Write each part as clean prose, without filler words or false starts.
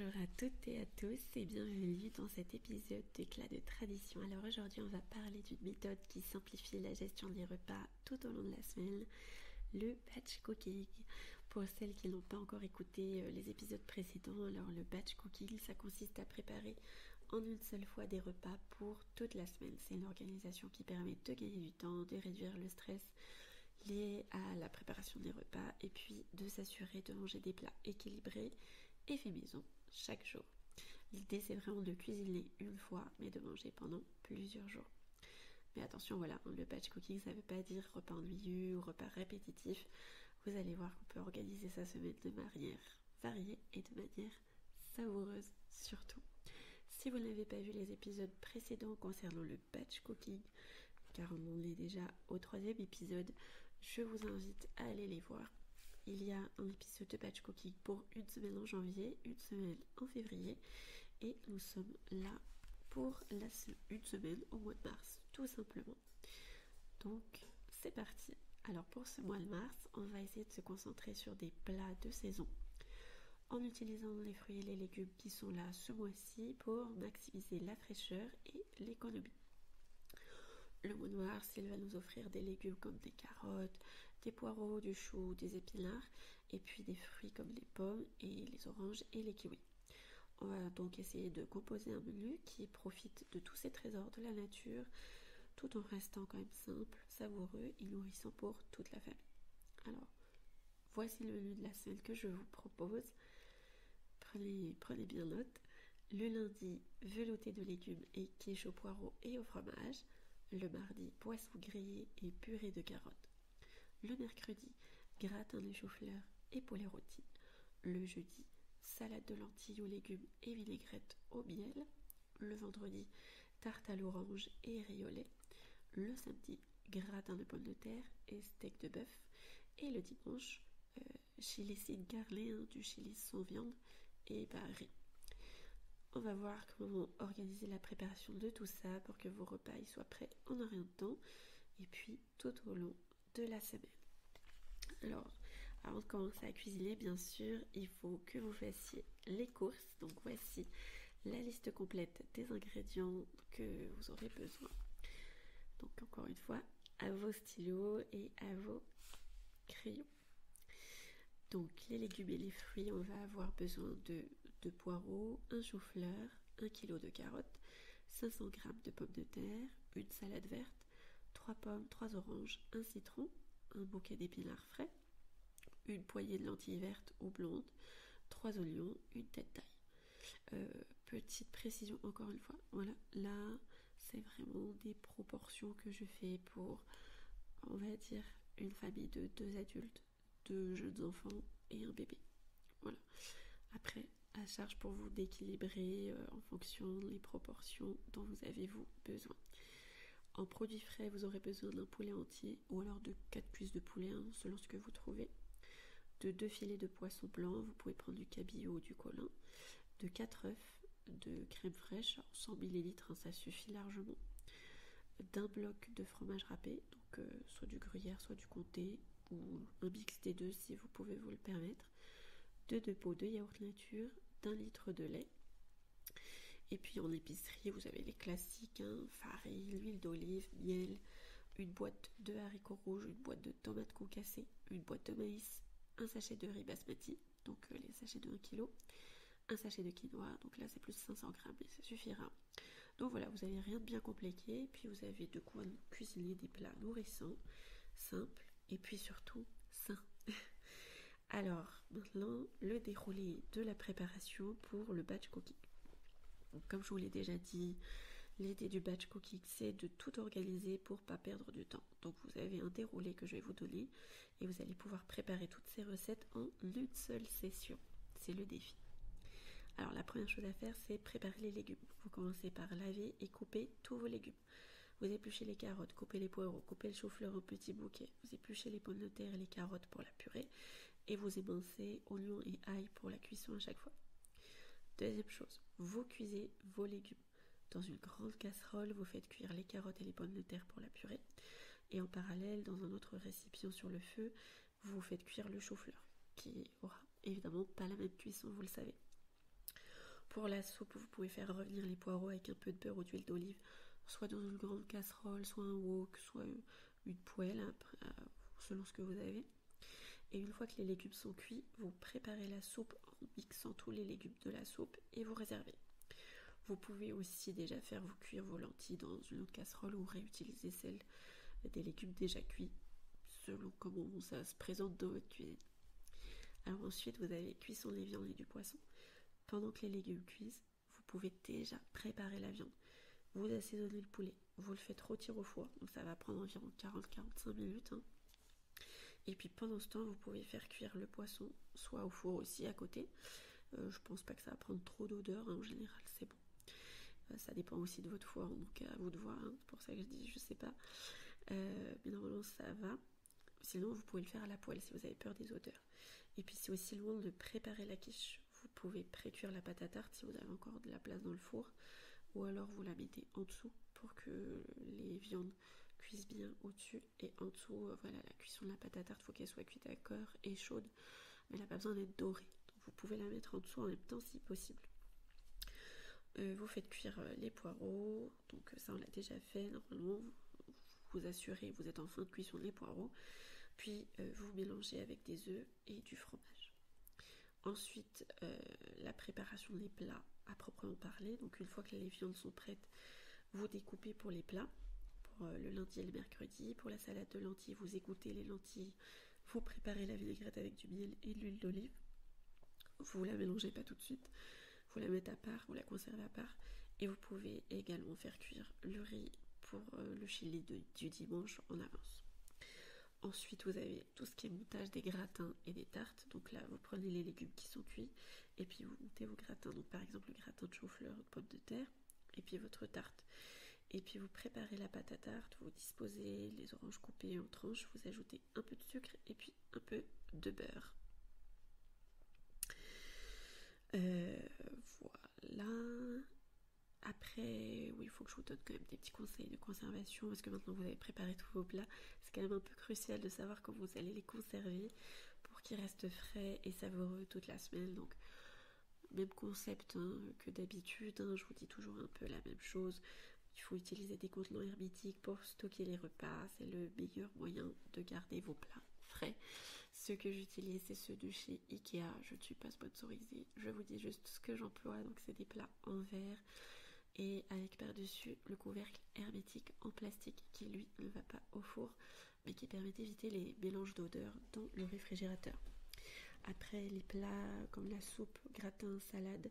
Bonjour à toutes et à tous et bienvenue dans cet épisode d'Éclat de tradition. Alors aujourd'hui on va parler d'une méthode qui simplifie la gestion des repas tout au long de la semaine, le batch cooking. Pour celles qui n'ont pas encore écouté les épisodes précédents, alors le batch cooking ça consiste à préparer en une seule fois des repas pour toute la semaine. C'est une organisation qui permet de gagner du temps, de réduire le stress lié à la préparation des repas et puis de s'assurer de manger des plats équilibrés et fait maison chaque jour. L'idée c'est vraiment de cuisiner une fois mais de manger pendant plusieurs jours. Mais attention, voilà, le batch cooking ça veut pas dire repas ennuyeux ou repas répétitif. Vous allez voir qu'on peut organiser sa semaine de manière variée et de manière savoureuse surtout. Si vous n'avez pas vu les épisodes précédents concernant le batch cooking, car on en est déjà au 3e épisode, je vous invite à aller les voir. Il y a un épisode de batch cooking pour une semaine en janvier, une semaine en février et nous sommes là pour une semaine au mois de mars, tout simplement. Donc c'est parti. Alors pour ce mois de mars, on va essayer de se concentrer sur des plats de saison en utilisant les fruits et les légumes qui sont là ce mois-ci pour maximiser la fraîcheur et l'économie. Le mois de mars, il va nous offrir des légumes comme des carottes, des poireaux, du chou, des épinards et puis des fruits comme les pommes et les oranges et les kiwis. On va donc essayer de composer un menu qui profite de tous ces trésors de la nature tout en restant quand même simple, savoureux et nourrissant pour toute la famille. Alors, voici le menu de la semaine que je vous propose. Prenez bien note. Le lundi, velouté de légumes et quiche au poireau et au fromage. Le mardi, poisson grillé et purée de carottes. Le mercredi, gratin de chou-fleur et poulet rôti. Le jeudi, salade de lentilles aux légumes et vinaigrette au miel. Le vendredi, tarte à l'orange et riz au lait. Le samedi, gratin de pommes de terre et steak de bœuf. Et le dimanche, chili sin carne, du chili sans viande et riz. On va voir comment organiser la préparation de tout ça pour que vos repas y soient prêts en un rien de temps et puis tout au long de la semaine. Alors, avant de commencer à cuisiner, bien sûr, il faut que vous fassiez les courses. Donc voici la liste complète des ingrédients que vous aurez besoin. Donc encore une fois, à vos stylos et à vos crayons. Donc les légumes et les fruits, on va avoir besoin de 2 poireaux, un chou-fleur, 1 kg de carottes, 500 g de pommes de terre, une salade verte, 3 pommes, 3 oranges, un citron, un bouquet d'épinards frais, une poignée de lentilles vertes ou blondes, 3 oignons, une tête d'ail. Petite précision encore une fois, voilà, là c'est vraiment des proportions que je fais pour, on va dire, une famille de 2 adultes, 2 jeunes enfants et un bébé. Voilà. Après, à charge pour vous d'équilibrer en fonction des proportions dont vous avez besoin. En produits frais, vous aurez besoin d'un poulet entier ou alors de 4 cuisses de poulet, selon ce que vous trouvez. De 2 filets de poisson blanc, vous pouvez prendre du cabillaud ou du colin. De 4 œufs, de crème fraîche, 100 ml, ça suffit largement. D'un bloc de fromage râpé, donc soit du gruyère, soit du comté, ou un mix des deux si vous pouvez vous le permettre. 2 pots de yaourt nature, d'1 litre de lait. Et puis en épicerie, vous avez les classiques, farine, l'huile d'olive, miel, une boîte de haricots rouges, une boîte de tomates concassées, une boîte de maïs, un sachet de riz basmati, donc les sachets de 1 kg, un sachet de quinoa, donc là c'est plus de 500 grammes, mais ça suffira. Donc voilà, vous n'avez rien de bien compliqué, et puis vous avez de quoi cuisiner des plats nourrissants, simples, et puis surtout sains. Alors, maintenant, le déroulé de la préparation pour le batch cooking. Donc, comme je vous l'ai déjà dit, l'idée du batch cooking, c'est de tout organiser pour ne pas perdre du temps. Donc, vous avez un déroulé que je vais vous donner et vous allez pouvoir préparer toutes ces recettes en une seule session. C'est le défi. Alors, la première chose à faire, c'est préparer les légumes. Vous commencez par laver et couper tous vos légumes. Vous épluchez les carottes, coupez les poireaux, coupez le chou-fleur en petits bouquets. Vous épluchez les pommes de terre et les carottes pour la purée. Et vous émincez oignons et ail pour la cuisson à chaque fois. Deuxième chose, vous cuisez vos légumes. Dans une grande casserole, vous faites cuire les carottes et les pommes de terre pour la purée. Et en parallèle, dans un autre récipient sur le feu, vous faites cuire le chou-fleur, qui aura évidemment pas la même cuisson, vous le savez. Pour la soupe, vous pouvez faire revenir les poireaux avec un peu de beurre ou d'huile d'olive, soit dans une grande casserole, soit un wok, soit une poêle, selon ce que vous avez. Et une fois que les légumes sont cuits, vous préparez la soupe en mixant tous les légumes de la soupe et vous réservez. Vous pouvez aussi déjà faire vous cuire vos lentilles dans une autre casserole ou réutiliser celles des légumes déjà cuits, selon comment ça se présente dans votre cuisine. Alors ensuite, vous avez cuisson des viandes et du poisson. Pendant que les légumes cuisent, vous pouvez déjà préparer la viande. Vous assaisonnez le poulet, vous le faites rôtir au four, donc ça va prendre environ 40-45 minutes. Et puis pendant ce temps, vous pouvez faire cuire le poisson, soit au four aussi à côté. Je pense pas que ça va prendre trop d'odeur, en général c'est bon. Ça dépend aussi de votre four, donc à vous de voir, c'est pour ça que je dis je sais pas. Mais normalement ça va. Sinon vous pouvez le faire à la poêle si vous avez peur des odeurs. Et puis c'est aussi loin de préparer la quiche. Vous pouvez pré-cuire la pâte à tarte si vous avez encore de la place dans le four, ou alors vous la mettez en dessous pour que les viandes cuisent bien au-dessus, et en dessous, voilà, la cuisson de la pâte à tarte, il faut qu'elle soit cuite à cœur et chaude, mais elle n'a pas besoin d'être dorée. Donc vous pouvez la mettre en dessous en même temps si possible. Vous faites cuire les poireaux, donc ça on l'a déjà fait, normalement vous assurez, vous êtes en fin de cuisson les poireaux, puis vous mélangez avec des œufs et du fromage. Ensuite, la préparation des plats à proprement parler, donc une fois que les viandes sont prêtes, vous découpez pour les plats, pour le lundi et le mercredi. Pour la salade de lentilles, vous égouttez les lentilles, vous préparez la vinaigrette avec du miel et de l'huile d'olive, vous la mélangez pas tout de suite, vous la mettez à part, vous la conservez à part, et vous pouvez également faire cuire le riz pour le chili du dimanche en avance. Ensuite, vous avez tout ce qui est montage des gratins et des tartes. Donc là, vous prenez les légumes qui sont cuits et puis vous montez vos gratins. Donc par exemple, le gratin de chou-fleur ou de pommes de terre, et puis votre tarte. Et puis vous préparez la pâte à tarte, vous disposez les oranges coupées en tranches, vous ajoutez un peu de sucre et puis un peu de beurre. Voilà. Après, oui, il faut que je vous donne quand même des petits conseils de conservation, parce que maintenant vous avez préparé tous vos plats. C'est quand même un peu crucial de savoir comment vous allez les conserver pour qu'ils restent frais et savoureux toute la semaine. Donc, même concept que d'habitude, je vous dis toujours un peu la même chose. Il faut utiliser des contenants hermétiques pour stocker les repas. C'est le meilleur moyen de garder vos plats frais. Ceux que j'utilise, c'est ceux de chez Ikea. Je ne suis pas sponsorisée. Je vous dis juste ce que j'emploie. Donc, c'est des plats en verre et avec par-dessus le couvercle hermétique en plastique qui lui ne va pas au four, mais qui permet d'éviter les mélanges d'odeurs dans le réfrigérateur. Après, les plats comme la soupe, gratin, salade,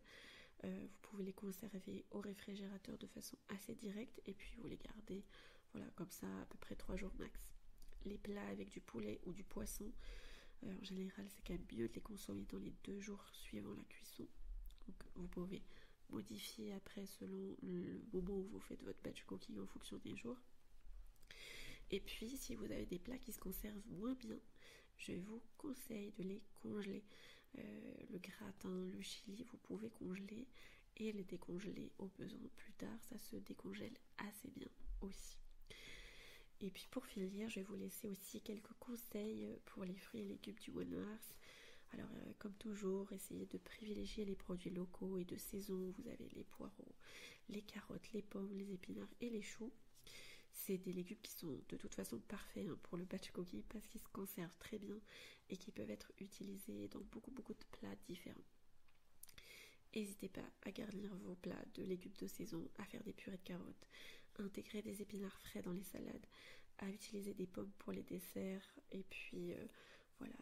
vous pouvez les conserver au réfrigérateur de façon assez directe et puis vous les gardez, voilà, comme ça à peu près 3 jours max. Les plats avec du poulet ou du poisson, en général c'est quand même mieux de les consommer dans les 2 jours suivant la cuisson. Donc vous pouvez modifier après selon le moment où vous faites votre batch cooking en fonction des jours. Et puis si vous avez des plats qui se conservent moins bien, je vous conseille de les congeler. Le gratin, le chili, vous pouvez congeler et les décongeler au besoin plus tard, ça se décongèle assez bien aussi. Et puis pour finir, je vais vous laisser aussi quelques conseils pour les fruits et légumes du mois de mars. Alors comme toujours, essayez de privilégier les produits locaux et de saison. Vous avez les poireaux, les carottes, les pommes, les épinards et les choux. C'est des légumes qui sont de toute façon parfaits pour le batch cooking parce qu'ils se conservent très bien et qui peuvent être utilisés dans beaucoup de plats différents. N'hésitez pas à garnir vos plats de légumes de saison, à faire des purées de carottes, à intégrer des épinards frais dans les salades, à utiliser des pommes pour les desserts et puis voilà,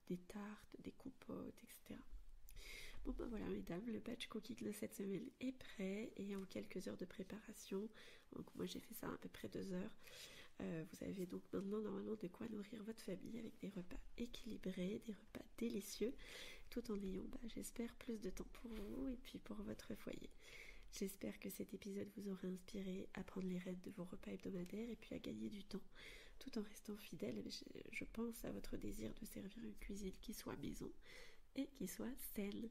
des tartes, des compotes, etc. Bon ben voilà mesdames, le batch cooking de cette semaine est prêt et en quelques heures de préparation, donc moi j'ai fait ça à peu près 2 heures, vous avez donc maintenant normalement de quoi nourrir votre famille avec des repas équilibrés, des repas délicieux, tout en ayant, j'espère, plus de temps pour vous et puis pour votre foyer. J'espère que cet épisode vous aura inspiré à prendre les rênes de vos repas hebdomadaires et puis à gagner du temps, tout en restant fidèle, je pense, à votre désir de servir une cuisine qui soit maison et qui soit saine.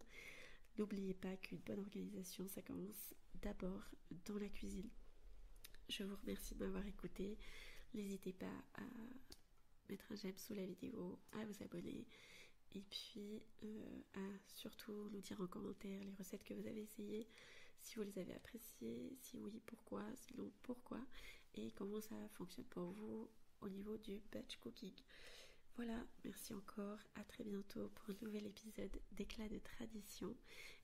N'oubliez pas qu'une bonne organisation, ça commence d'abord dans la cuisine. Je vous remercie de m'avoir écouté. N'hésitez pas à mettre un j'aime sous la vidéo, à vous abonner Et puis surtout nous dire en commentaire les recettes que vous avez essayées, si vous les avez appréciées, si oui pourquoi, sinon pourquoi, et comment ça fonctionne pour vous au niveau du batch cooking. Voilà, merci encore, à très bientôt pour un nouvel épisode d'Éclat de tradition.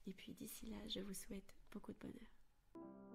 Et puis d'ici là, je vous souhaite beaucoup de bonheur.